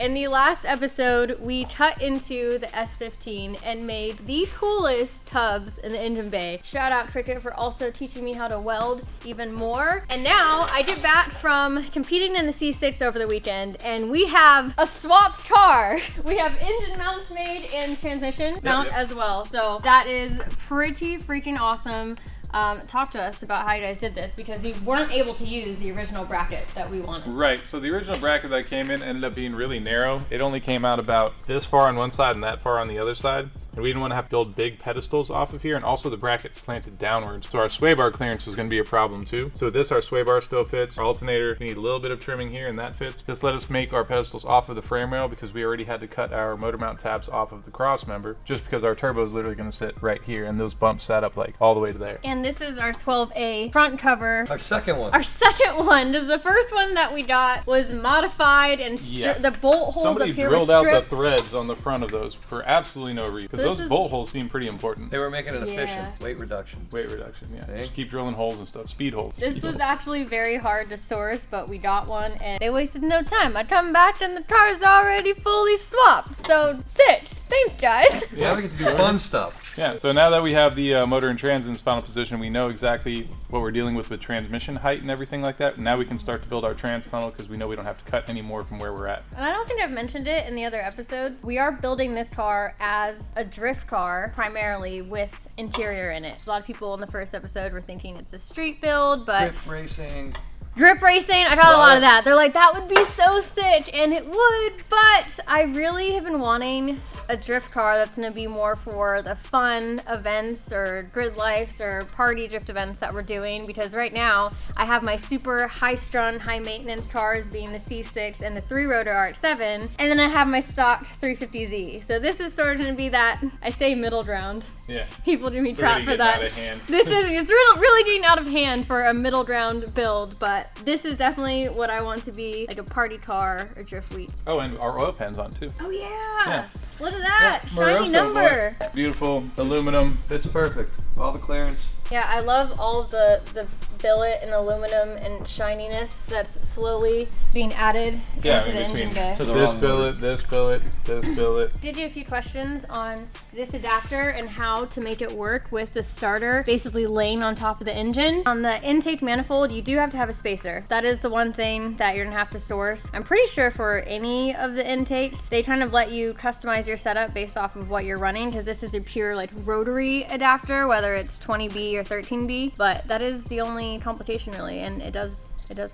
in the last episode, we cut into the S15 and made the coolest tubs in the engine bay. Shout out Cricket for also teaching me how to weld even more. And now I get back from competing in the C6 over the weekend, and we have a swapped car. We have engine mounts made and transmission mount as well. So that is pretty freaking awesome. Talk to us about how you guys did this, because we weren't able to use the original bracket that we wanted. Right, so the original bracket that came in ended up being really narrow. It only came out about this far on one side and that far on the other side. And we didn't want to have to build big pedestals off of here, and also the bracket slanted downwards. So our sway bar clearance was going to be a problem too. So with this, our sway bar still fits. Our alternator, we need a little bit of trimming here, and that fits. Just let us make our pedestals off of the frame rail, because we already had to cut our motor mount tabs off of the cross member, just because our turbo is literally going to sit right here, and those bumps sat up like all the way to there. And this is our 12A front cover. Our second one. Our second one. This is the first one that we got was modified, and the bolt holes Somebody up here drilled were out stripped. the threads on the front of those for absolutely no reason. Because those bolt holes seem pretty important. They were making it efficient. Weight reduction. Weight reduction, yeah. See? Just keep drilling holes and stuff. Speed holes. This was actually very hard to source, but we got one, and they wasted no time. I come back and the car's already fully swapped. So sick. Thanks, guys. Yeah, we get to do fun stuff. Yeah, so now that we have the motor and trans in its final position, we know exactly what we're dealing with transmission height and everything like that. Now we can start to build our trans tunnel, because we know we don't have to cut any more from where we're at. And I don't think I've mentioned it in the other episodes. We are building this car as a drift car, primarily, with interior in it. A lot of people in the first episode were thinking it's a street build, but... Grip racing, I got a lot of that. They're like, that would be so sick, and it would, but I really have been wanting a drift car that's gonna be more for the fun events or grid lives or party drift events that we're doing, because right now I have my super high-strung, high-maintenance cars being the C6 and the 3-rotor RX-7, and then I have my stock 350Z. So this is sort of gonna be that, I say middle ground. Yeah. People do me crap for that. Out of hand. It's really getting out of hand for a middle ground build, but this is definitely what I want to be, like a party car or drift week. Oh, and our oil pan's on too. Oh yeah. Look at that, Yeah, shiny Moroso, number. boy. Beautiful aluminum. Fits perfect. All the clearance. Yeah, I love all of the billet and aluminum and shininess that's slowly being added into the engine bay. This billet, this billet, this billet. Did you a few questions on this adapter and how to make it work with the starter basically laying on top of the engine. On the intake manifold, you do have to have a spacer. That is the one thing that you're gonna have to source. I'm pretty sure for any of the intakes, they kind of let you customize your setup based off of what you're running, because this is a pure like rotary adapter, whether it's 20B or 13B, but that is the only complication really, and it does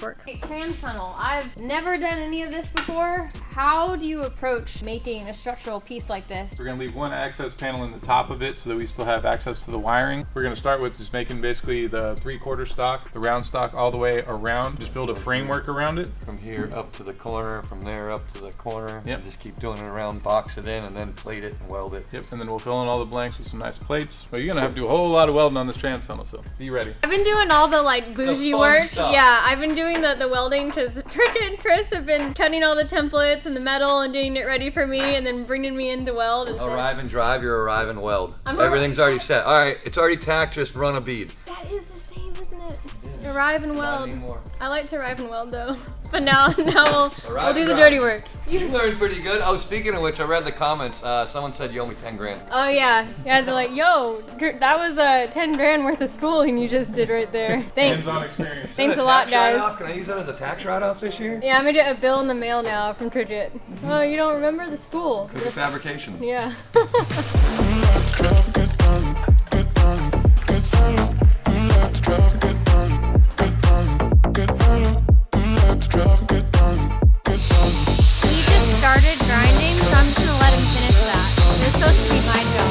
work. Okay, trans tunnel. I've never done any of this before. How do you approach making a structural piece like this? We're going to leave one access panel in the top of it so that we still have access to the wiring. We're going to start with just making basically the 3/4 stock, the round stock all the way around. Just build a framework around it. From here up to the corner, from there up to the corner. Yep. And just keep doing it around, box it in, and then plate it and weld it. Yep, and then we'll fill in all the blanks with some nice plates. But you're going to have to do a whole lot of welding on this trans tunnel, so be ready. I've been doing all the like bougie fun work. stuff. Yeah, I've been doing the welding, because Cricket and Chris have been cutting all the templates and the metal and getting it ready for me, and then bringing me in to weld. And Arrive and drive, you're arrive and weld. I'm Everything's already set. All right, it's already tacked, just run a bead. That is the same, isn't it? Arrive and Not weld. anymore. I like to arrive and weld though. But now we'll do the and dirty drive. work. You learned pretty good. Oh, speaking of which, I read the comments. Someone said you owe me 10 grand. Oh yeah, they're like, yo, that was 10 grand worth of schooling you just did right there. Thanks. Hands-on experience. Thanks a lot, guys. Can I use that as a tax write-off this year? Yeah, I'm gonna get a bill in the mail now from Cricket. Oh, you don't remember the school? Could be fabrication. Yeah. Started grinding, so I'm just gonna let him finish that. It's supposed to be my job.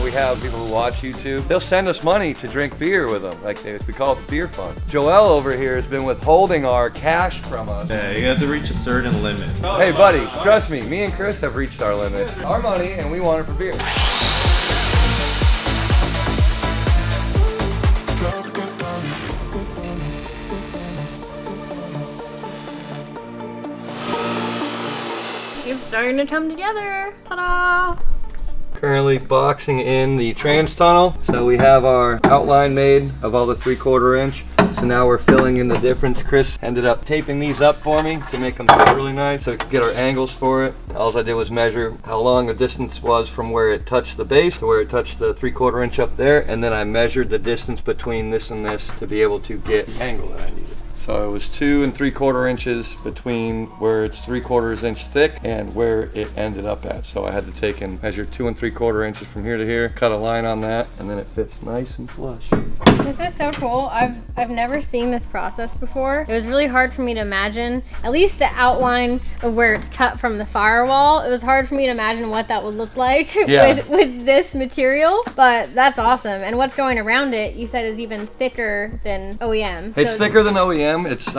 We have people who watch YouTube. They'll send us money to drink beer with them. We call it the beer fund. Joel over here has been withholding our cash from us. Yeah, you have to reach a certain limit. Hey buddy, trust me and Chris have reached our limit. Our money, and we want it for beer. It's starting to come together. Ta-da! currently boxing in the trans tunnel. So we have our outline made of all the 3/4 inch. So now we're filling in the difference. Chris ended up taping these up for me to make them fit really nice so we could get our angles for it. All I did was measure how long the distance was from where it touched the base to where it touched the 3/4 inch up there, and then I measured the distance between this and this to be able to get the angle that I needed. So it was 2 3/4 inches between where it's 3/4 inch thick and where it ended up at. So I had to take and measure 2 3/4 inches from here to here, cut a line on that, and then it fits nice and flush. This is so cool. I've never seen this process before. It was really hard for me to imagine, at least the outline of where it's cut from the firewall. It was hard for me to imagine what that would look like with this material, but that's awesome. And what's going around it, you said, is even thicker than OEM. It's thicker than OEM. It's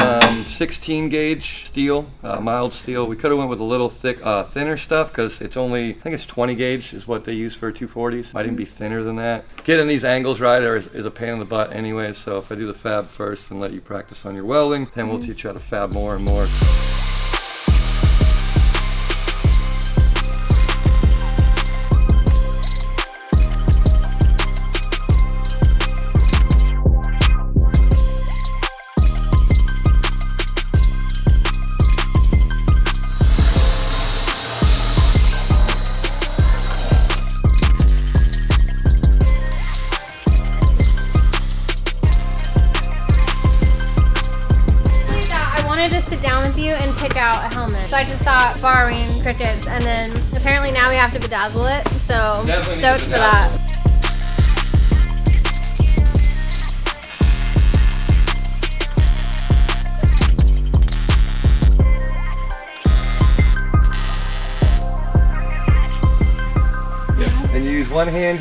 16 gauge steel, mild steel. We could have went with a little thinner stuff because it's only, I think it's 20 gauge is what they use for 240s. Might even be thinner than that. Getting these angles right is a pain in the butt anyway, so if I do the fab first and let you practice on your welding, then we'll teach you how to fab more and more. And pick out a helmet. So I just stop borrowing Crickets, and then apparently now we have to bedazzle it, so Definitely stoked for that. And you use one hand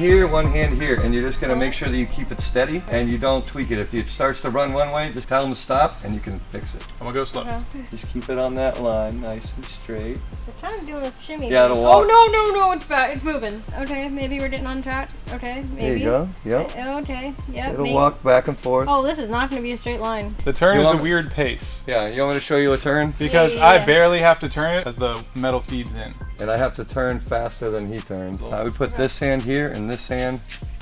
here, and you're just gonna make sure that you keep it steady and you don't tweak it. If it starts to run one way, just tell them to stop and you can fix it. I'm gonna go slow. Okay. Just keep it on that line, nice and straight. It's kind of doing this shimmy. Yeah, thing. it'll walk. Oh no, it's back. It's moving. Okay, maybe we're getting on track. Okay, maybe. There you go. Yep. Okay, yep. It'll walk back and forth. Oh, this is not going to be a straight line. The turn You is a want- weird pace Yeah, you want me to show you a turn? because Yeah. I barely have to turn it as the metal feeds in. And I have to turn faster than he turns. We put this hand here and this hand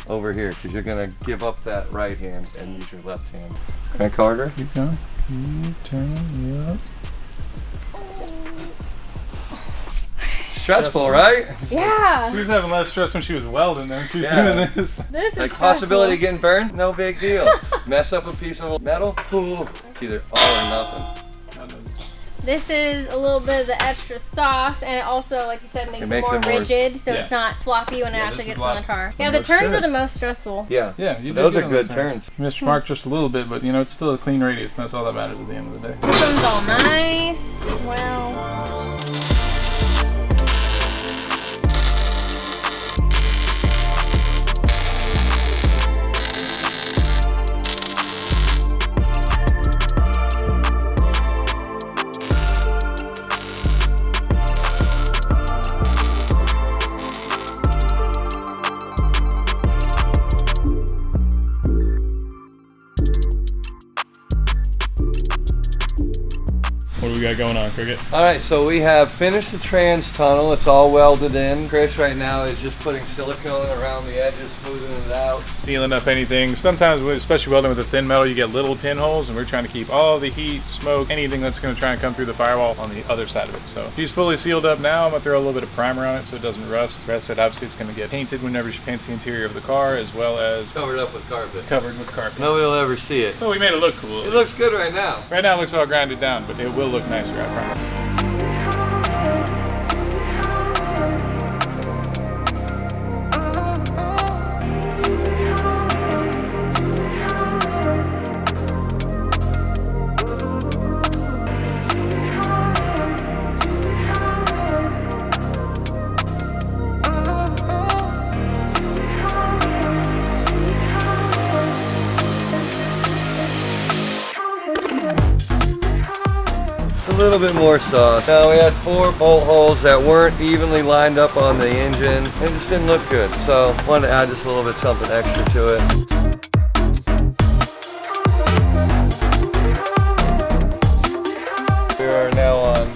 over here because you're gonna give up that right hand and use your left hand. Crank harder. Keep going. Keep turning. Yep. Stressful, right? Yeah. She was having less stress when she was welding than when she was Yeah. doing this. This is Like stressful. possibility of getting burned? No big deal. Mess up a piece of metal? Ooh. Either all or nothing. This is a little bit of the extra sauce, and it also, like you said, makes it more it more- rigid, so Yeah. it's not floppy when it Yeah, actually this gets is in the lots- car. Yeah, the looks turns good. are the most stressful. Yeah. Yeah, you did Those good are on good the turns. Missed your mark just a little bit, but you know, it's still a clean radius, and that's all that matters at the end of the day. This one's all nice. Well. What do we got going on, Cricket? All right, so we have finished the trans tunnel. It's all welded in. Chris right now is just putting silicone around the edges, smoothing it out. Sealing up anything. Sometimes, especially welding with a thin metal, you get little pinholes, and we're trying to keep all the heat, smoke, anything that's going to try and come through the firewall on the other side of it. So she's fully sealed up now. I'm going to throw a little bit of primer on it so it doesn't rust. The rest of it, obviously, it's going to get painted whenever she paints the interior of the car, as well as Covered up with carpet. covered with carpet. Nobody will ever see it. Well, we made it look cool. It looks good right now. Right now it looks all grinded down, but it will look nicer, I promise. A little bit more sauce. Now we had 4 bolt holes that weren't evenly lined up on the engine. It just didn't look good. So wanted to add just a little bit something extra to it. We are now on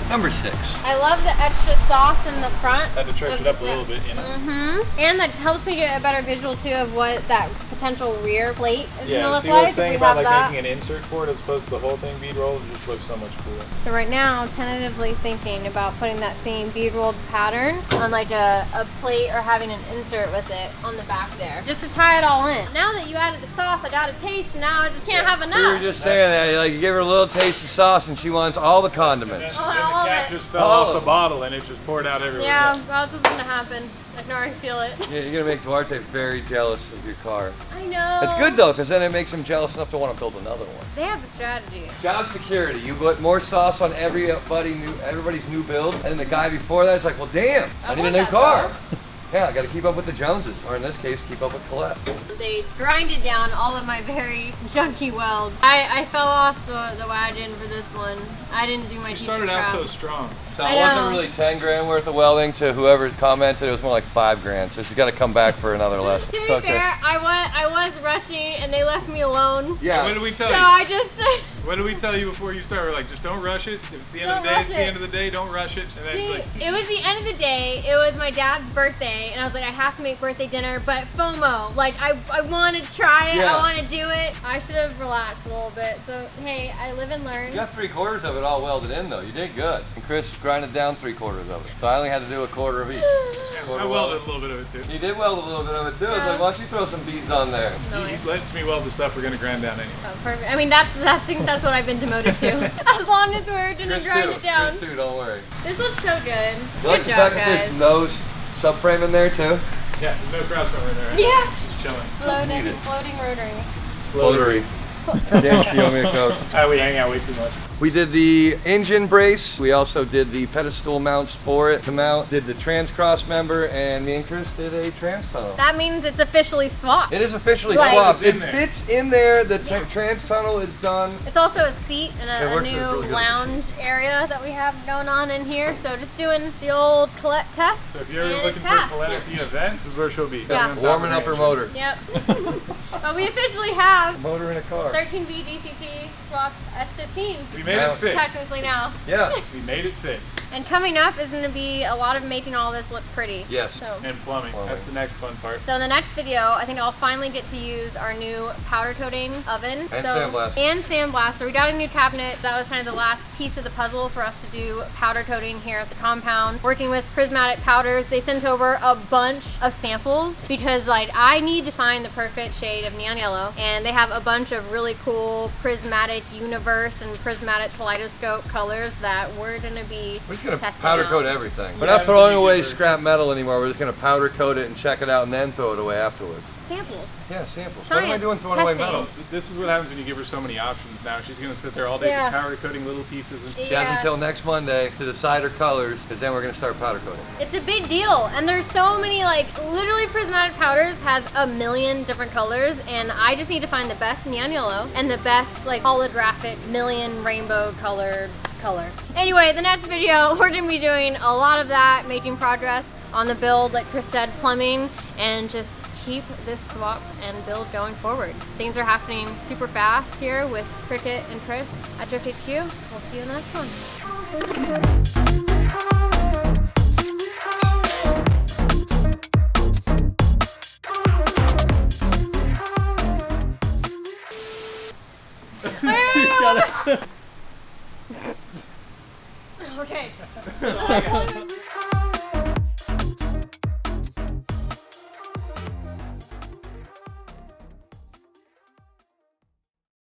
number 6. sticks. I love the extra sauce in the front. Had to stretch it up a little bit, you know. And that helps me get a better visual too of what that potential rear plate is Yeah, gonna look see what I like was saying if we about have like that. making an insert for it as opposed to the whole thing bead rolled? It just looks so much cooler. So right now, tentatively thinking about putting that same bead rolled pattern on like a plate or having an insert with it on the back there, just to tie it all in. Now that you added the sauce, I got a taste, and now I just can't have enough. We were just saying that, like, you give her a little taste of sauce and she wants all the condiments. Oh, Then all the of cap it. just fell All off of the it. bottle and it just poured out everywhere. Yeah, that's what's gonna happen. I can already feel it. Yeah, you're gonna make Duarte very jealous of your car. I know. It's good though, because then it makes him jealous enough to want to build another one. They have the strategy. Job security. You put more sauce on everybody's new build, and then the guy before that is like, well, damn, I need a want new that car. sauce. Yeah, I got to keep up with the Joneses, or in this case, keep up with Collete. They grinded down all of my very junky welds. I fell off the wagon for this one. I didn't do my You teacher started out crap. so strong. So I it wasn't know. really 10 grand worth of welding to whoever commented. It was more like 5 grand. So she's got to come back for another lesson. To be It's okay. fair, I was rushing and they left me alone. Yeah. What did we tell So you? I just What did we tell you before you start? We're like, just don't rush it. If it's the end of Don't the day, rush it's the it. end of the day, don't rush it. And then see, like, it was the end of the day. It was my dad's birthday, and I was like, I have to make birthday dinner, but FOMO. Like, I want to try it. Yeah. I want to do it. I should have relaxed a little bit. So hey, I live and learn. You got 3/4 of it all welded in though. You did good. And Chris grinded down 3/4 of it. So I only had to do a quarter of each. I welded a little bit of it too. You did weld a little bit of it too. I was like, why don't you throw some beads on there? Nice. He lets me weld the stuff we're gonna grind down anyway. Oh, perfect. I mean, I think that's what I've been demoted to. As long as we're gonna Chris grind too. it down. Chris too, don't worry. This looks so good. You like Good the job, fact that guys. there's nose subframe in there too? Yeah, there's no cross cover in there. Right? Yeah. Just chilling. Floating rotary. Floatery. James, you owe me a Coke. We hang out way too much. We did the engine brace. We also did the pedestal mounts for it to mount. Did the trans cross member, and me and Chris did a trans tunnel. That means it's officially swapped. It is officially Like- swapped. It's It in there. fits in there. The trans tunnel is done. It's also a seat and It a works really new good. lounge area that we have going on in here. So just doing the old Collette test. So if you're ever and looking it's for passed. Colette at the event, this is where she'll be. Yeah. On top Warming of up her engine. motor. Yep. But we officially have Motor in a car. 13B DCT Swapped S15. We made Yeah. it fit. Technically now. Yeah. We made it fit. And coming up is going to be a lot of making all this look pretty. Yes. So. And plumbing. That's the next fun part. So in the next video, I think I'll finally get to use our new powder coating oven. And sandblaster. And sandblaster. We got a new cabinet. That was kind of the last piece of the puzzle for us to do powder coating here at the compound. Working with Prismatic Powders, they sent over a bunch of samples because like I need to find the perfect shade of neon yellow. And they have a bunch of really cool Prismatic Universe and Prismatic Kaleidoscope colors that we're gonna be We're just gonna testing powder out. coat everything. We're Yeah, not it's throwing an away easy scrap metal anymore. We're just gonna powder coat it and check it out and then throw it away afterwards. Samples. Yeah, samples. What am I Science, doing throwing away testing. metal? This is what happens when you give her so many options now. She's going to sit there all day Yeah. just powder coating little pieces. And She has until next Monday to decide her colors, because then we're gonna start powder coating. It's a big deal, and there's so many, like, literally Prismatic Powders has a million different colors, and I just need to find the best neon yellow and the best, like, holographic million rainbow colored color. Anyway, the next video, we're gonna be doing a lot of that, making progress on the build, like Chris said, plumbing, and just keep this swap and build going forward. Things are happening super fast here with Cricket and Chris at Drift HQ. We'll see you in the next one. Okay.